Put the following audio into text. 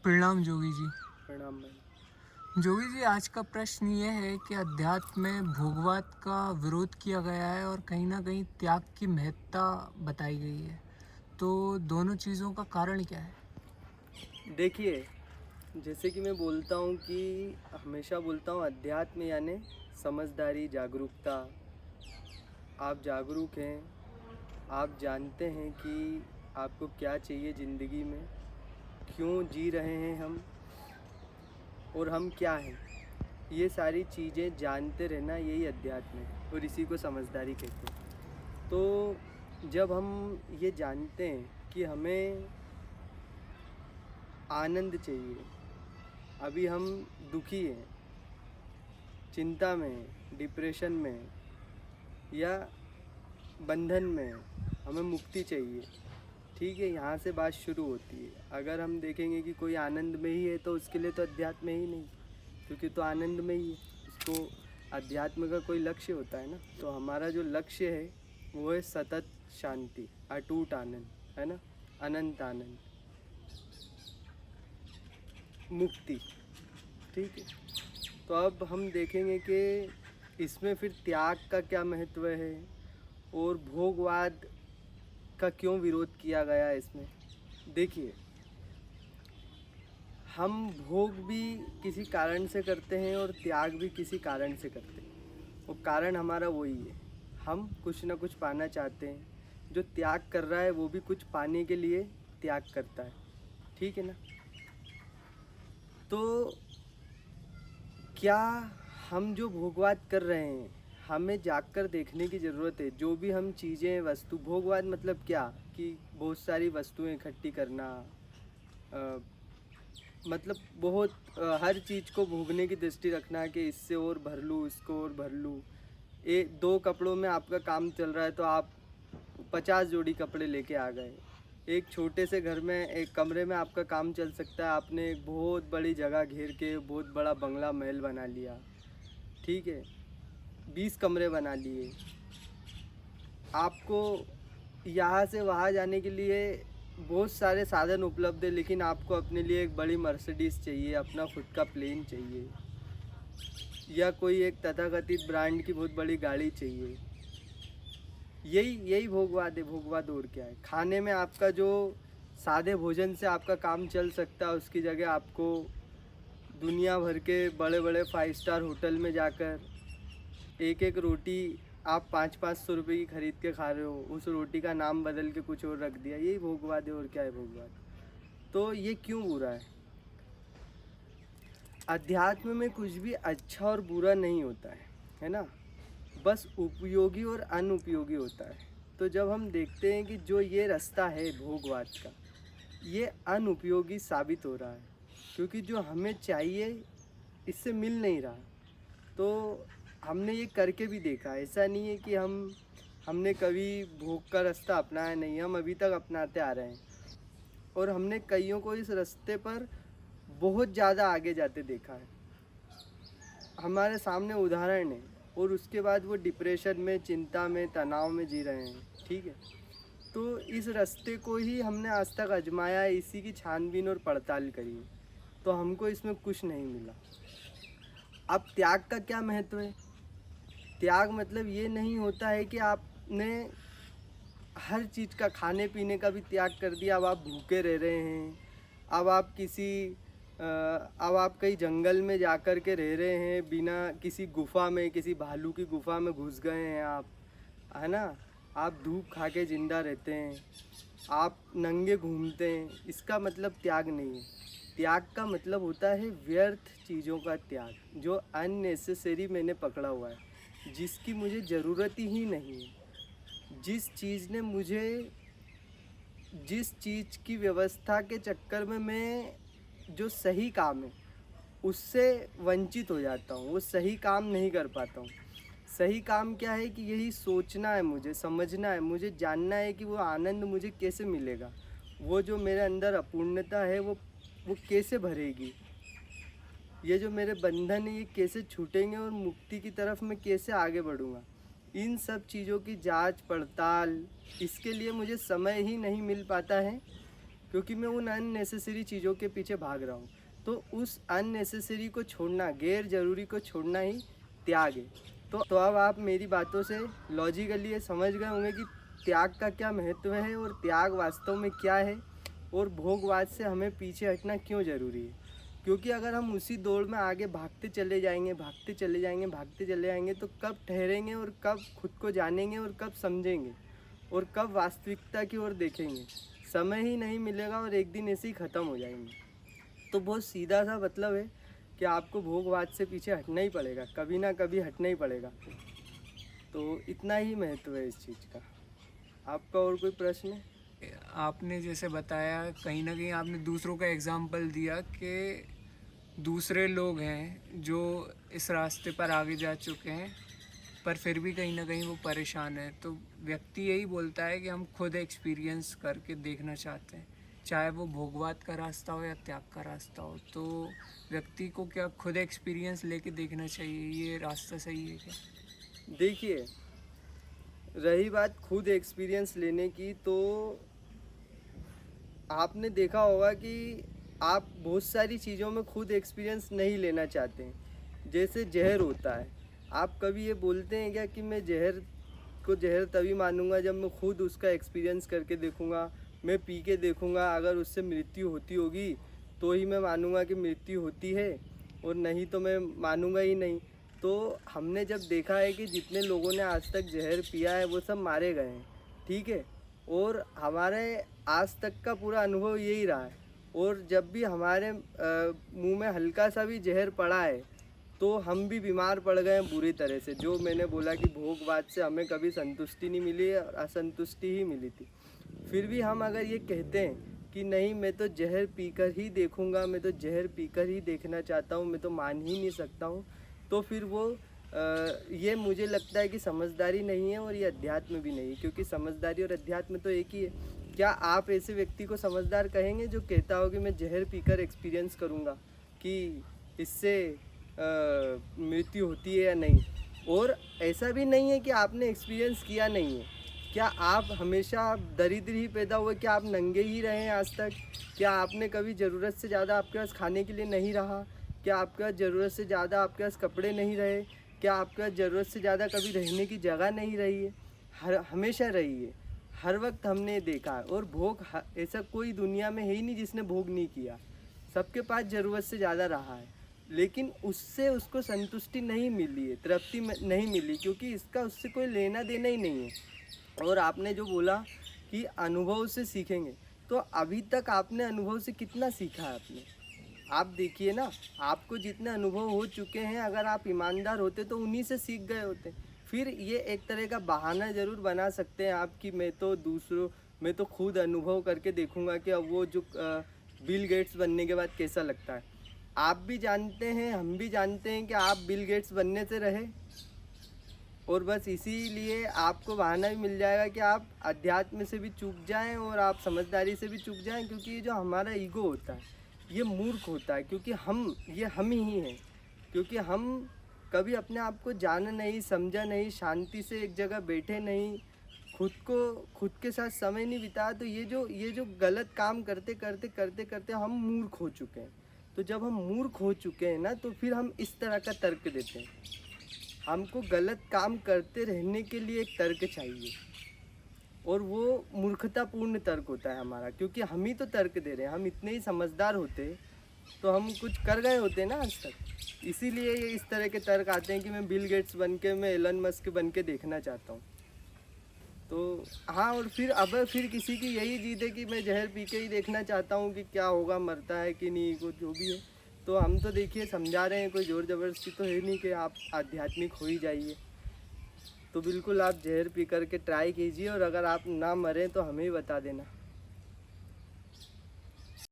प्रणाम जोगी जी। प्रणाम भाई। जोगी जी, आज का प्रश्न ये है कि अध्यात्म में भोगवाद का विरोध किया गया है और कहीं न कहीं त्याग की महत्ता बताई गई है। तो दोनों चीज़ों का कारण क्या है? देखिए, जैसे कि मैं बोलता हूँ कि हमेशा बोलता हूँ अध्यात्म यानी समझदारी, जागरूकता। आप जागरूक हैं, आप जानते हैं कि आपको क्या चाहिए ज़िंदगी में, क्यों जी रहे हैं हम और हम क्या हैं। ये सारी चीज़ें जानते रहना यही अध्यात्म है और इसी को समझदारी कहते हैं। तो जब हम ये जानते हैं कि हमें आनंद चाहिए, अभी हम दुखी हैं, चिंता में हैं, डिप्रेशन में हैं या बंधन में हैं, हमें मुक्ति चाहिए। ठीक है, यहाँ से बात शुरू होती है। अगर हम देखेंगे कि कोई आनंद में ही है तो उसके लिए तो अध्यात्म है ही नहीं, क्योंकि तो आनंद में ही है। उसको अध्यात्म का कोई लक्ष्य होता है ना। तो हमारा जो लक्ष्य है वो है सतत शांति, अटूट आनंद, है ना, अनंत आनंद, मुक्ति। ठीक है, तो अब हम देखेंगे कि इसमें फिर त्याग का क्या महत्व है और भोगवाद का क्यों विरोध किया गया है इसमें। देखिए, हम भोग भी किसी कारण से करते हैं और त्याग भी किसी कारण से करते हैं। वो कारण हमारा वही है, हम कुछ ना कुछ पाना चाहते हैं। जो त्याग कर रहा है वो भी कुछ पाने के लिए त्याग करता है। ठीक है ना। तो क्या हम जो भोगवाद कर रहे हैं, हमें जाकर देखने की ज़रूरत है। जो भी हम चीज़ें, वस्तु, भोगवाद मतलब क्या, कि बहुत सारी वस्तुएं इकट्ठी करना, अ, मतलब बहुत हर चीज़ को भोगने की दृष्टि रखना कि इससे और भर लूँ, इसको और भर लूँ। दो कपड़ों में आपका काम चल रहा है तो आप 50 जोड़ी कपड़े लेके आ गए। एक छोटे से घर में, एक कमरे में आपका काम चल सकता है, आपने एक बहुत बड़ी जगह घेर के बहुत बड़ा बंगला महल बना लिया। ठीक है, 20 कमरे बना लिए। आपको यहाँ से वहाँ जाने के लिए बहुत सारे साधन उपलब्ध है, लेकिन आपको अपने लिए एक बड़ी मर्सिडीज चाहिए, अपना खुद का प्लेन चाहिए, या कोई एक तथाकथित ब्रांड की बहुत बड़ी गाड़ी चाहिए। यही यही भोगवाद है। भोगवाद और क्या है। खाने में आपका जो सादे भोजन से आपका काम चल सकता है, उसकी जगह आपको दुनिया भर के बड़े बड़े 5 स्टार होटल में जाकर एक एक रोटी आप 500-500 रुपये की खरीद के खा रहे हो, उस रोटी का नाम बदल के कुछ और रख दिया। यही भोगवाद है और क्या है भोगवाद। तो ये क्यों बुरा है। अध्यात्म में कुछ भी अच्छा और बुरा नहीं होता है ना। बस उपयोगी और अनुपयोगी होता है। तो जब हम देखते हैं कि जो ये रास्ता है भोगवाद का, ये अनुपयोगी साबित हो रहा है, क्योंकि जो हमें चाहिए इससे मिल नहीं रहा। तो हमने ये करके भी देखा। ऐसा नहीं है कि हमने कभी भोग का रास्ता अपनाया नहीं, हम अभी तक अपनाते आ रहे हैं। और हमने कईयों को इस रास्ते पर बहुत ज़्यादा आगे जाते देखा है, हमारे सामने उदाहरण है। और उसके बाद वो डिप्रेशन में, चिंता में, तनाव में जी रहे हैं। ठीक है, तो इस रास्ते को ही हमने आज तक आजमाया है, इसी की छानबीन और पड़ताल करी है, तो हमको इसमें कुछ नहीं मिला। अब त्याग का क्या महत्व है। त्याग मतलब ये नहीं होता है कि आपने हर चीज़ का, खाने पीने का भी त्याग कर दिया, अब आप भूखे रह रहे हैं। अब आप अब आप कहीं जंगल में जाकर के रह रहे हैं, बिना किसी गुफा में, किसी भालू की गुफा में घुस गए हैं आप, है ना। आप धूप खा के ज़िंदा रहते हैं, आप नंगे घूमते हैं। इसका मतलब त्याग नहीं है। त्याग का मतलब होता है व्यर्थ चीज़ों का त्याग, जो अननेसेसरी मैंने पकड़ा हुआ है, जिसकी मुझे ज़रूरत ही नहीं है। जिस चीज़ की व्यवस्था के चक्कर में मैं, जो सही काम है उससे वंचित हो जाता हूँ, वो सही काम नहीं कर पाता हूँ। सही काम क्या है कि यही सोचना है, मुझे समझना है, मुझे जानना है कि वो आनंद मुझे कैसे मिलेगा, वो जो मेरे अंदर अपूर्णता है वो कैसे भरेगी, ये जो मेरे बंधन है ये कैसे छूटेंगे और मुक्ति की तरफ मैं कैसे आगे बढ़ूँगा। इन सब चीज़ों की जांच पड़ताल, इसके लिए मुझे समय ही नहीं मिल पाता है। क्योंकि मैं उन अननेसेसरी चीज़ों के पीछे भाग रहा हूँ। तो उस अननेसेसरी को छोड़ना, गैर ज़रूरी को छोड़ना ही त्याग है। तो अब आप मेरी बातों से लॉजिकली ये समझ गए होंगे कि त्याग का क्या महत्व है और त्याग वास्तव में क्या है और भोगवाद से हमें पीछे हटना क्यों ज़रूरी है। क्योंकि अगर हम उसी दौड़ में आगे भागते चले जाएंगे, भागते चले जाएंगे, भागते चले जाएंगे, तो कब ठहरेंगे और कब खुद को जानेंगे और कब समझेंगे और कब वास्तविकता की ओर देखेंगे। समय ही नहीं मिलेगा और एक दिन ऐसे ही ख़त्म हो जाएंगे। तो बहुत सीधा सा मतलब है कि आपको भोगवाद से पीछे हटना ही पड़ेगा, कभी ना कभी हटना ही पड़ेगा। तो इतना ही महत्व है इस चीज़ का। आपका और कोई प्रश्न है? आपने जैसे बताया, कहीं ना कहीं आपने दूसरों का एग्जाम्पल दिया कि दूसरे लोग हैं जो इस रास्ते पर आगे जा चुके हैं पर फिर भी कहीं ना कहीं वो परेशान है। तो व्यक्ति यही बोलता है कि हम खुद एक्सपीरियंस करके देखना चाहते हैं, चाहे वो भोगवाद का रास्ता हो या त्याग का रास्ता हो। तो व्यक्ति को क्या खुद एक्सपीरियंस लेके देखना चाहिए, ये रास्ता सही है क्या? देखिए, रही बात खुद एक्सपीरियंस लेने की, तो आपने देखा होगा कि आप बहुत सारी चीज़ों में खुद एक्सपीरियंस नहीं लेना चाहते हैं। जैसे जहर होता है, आप कभी ये बोलते हैं क्या कि मैं जहर को जहर तभी मानूंगा जब मैं खुद उसका एक्सपीरियंस करके देखूंगा, मैं पी के देखूंगा, अगर उससे मृत्यु होती होगी तो ही मैं मानूंगा कि मृत्यु होती है, और नहीं तो मैं मानूंगा ही नहीं। तो हमने जब देखा है कि जितने लोगों ने आज तक जहर पिया है वो सब मारे गए हैं, ठीक है, और हमारे आज तक का पूरा अनुभव यही रहा है। और जब भी हमारे मुंह में हल्का सा भी जहर पड़ा है तो हम भी बीमार पड़ गए हैं बुरी तरह से। जो मैंने बोला कि भोगवाद से हमें कभी संतुष्टि नहीं मिली और असंतुष्टि ही मिली थी। फिर भी हम अगर ये कहते हैं कि नहीं, मैं तो जहर पीकर ही देखूंगा, मैं तो जहर पीकर ही देखना चाहता हूँ, मैं तो मान ही नहीं सकता हूँ, तो फिर वो ये मुझे लगता है कि समझदारी नहीं है और ये अध्यात्म भी नहीं है। क्योंकि समझदारी और अध्यात्म तो एक ही है। क्या आप ऐसे व्यक्ति को समझदार कहेंगे जो कहता हो कि मैं जहर पीकर एक्सपीरियंस करूँगा कि इससे मृत्यु होती है या नहीं? और ऐसा भी नहीं है कि आपने एक्सपीरियंस किया नहीं है। क्या आप हमेशा दरिद्र ही पैदा हुए? क्या आप नंगे ही रहे हैं आज तक? क्या आपने कभी ज़रूरत से ज़्यादा आपके पास खाने के लिए नहीं रहा? क्या आपके पास ज़रूरत से ज़्यादा आपके पास कपड़े नहीं रहे? क्या आपके पास ज़रूरत से ज़्यादा कभी रहने की जगह नहीं रही है? हमेशा रही है, हर वक्त हमने देखा है। और भोग ऐसा कोई दुनिया में है ही नहीं जिसने भोग नहीं किया। सबके पास ज़रूरत से ज़्यादा रहा है, लेकिन उससे उसको संतुष्टि नहीं मिली है, तृप्ति नहीं मिली, क्योंकि इसका उससे कोई लेना देना ही नहीं है। और आपने जो बोला कि अनुभव से सीखेंगे, तो अभी तक आपने अनुभव से कितना सीखा है आपने? आप देखिए ना, आपको जितने अनुभव हो चुके हैं, अगर आप ईमानदार होते तो उन्हीं से सीख गए होते। फिर ये एक तरह का बहाना ज़रूर बना सकते हैं आप कि मैं तो खुद अनुभव करके देखूंगा कि अब वो जो बिल गेट्स बनने के बाद कैसा लगता है। आप भी जानते हैं, हम भी जानते हैं कि आप बिल गेट्स बनने से रहे, और बस इसीलिए आपको बहाना भी मिल जाएगा कि आप अध्यात्म से भी चूक जाएं और आप समझदारी से भी चूक जाएं। क्योंकि ये जो हमारा ईगो होता है ये मूर्ख होता है, क्योंकि हम ही हैं। क्योंकि हम कभी अपने आप को जाना नहीं, समझा नहीं, शांति से एक जगह बैठे नहीं, खुद के साथ समय नहीं बिताया। तो ये जो गलत काम करते करते करते करते हम मूर्ख हो चुके हैं। तो जब हम मूर्ख हो चुके हैं ना, तो फिर हम इस तरह का तर्क देते हैं। हमको गलत काम करते रहने के लिए एक तर्क चाहिए, और वो मूर्खतापूर्ण तर्क होता है हमारा, क्योंकि हम ही तो तर्क दे रहे हैं। हम इतने ही समझदार होते तो हम कुछ कर गए होते ना आज तक। इसीलिए ये इस तरह के तर्क आते हैं कि मैं बिल गेट्स बन के, मैं एलन मस्क बन के देखना चाहता हूँ। तो हाँ, और फिर किसी की यही जिद है कि मैं जहर पी के ही देखना चाहता हूँ कि क्या होगा, मरता है कि नहीं, कुछ जो भी है। तो हम तो देखिए समझा रहे हैं, कोई ज़ोर ज़बरदस्ती तो है नहीं कि आप आध्यात्मिक हो ही जाइए। तो बिल्कुल आप जहर पी करके ट्राई कीजिए, और अगर आप ना मरें तो हमें ही बता देना।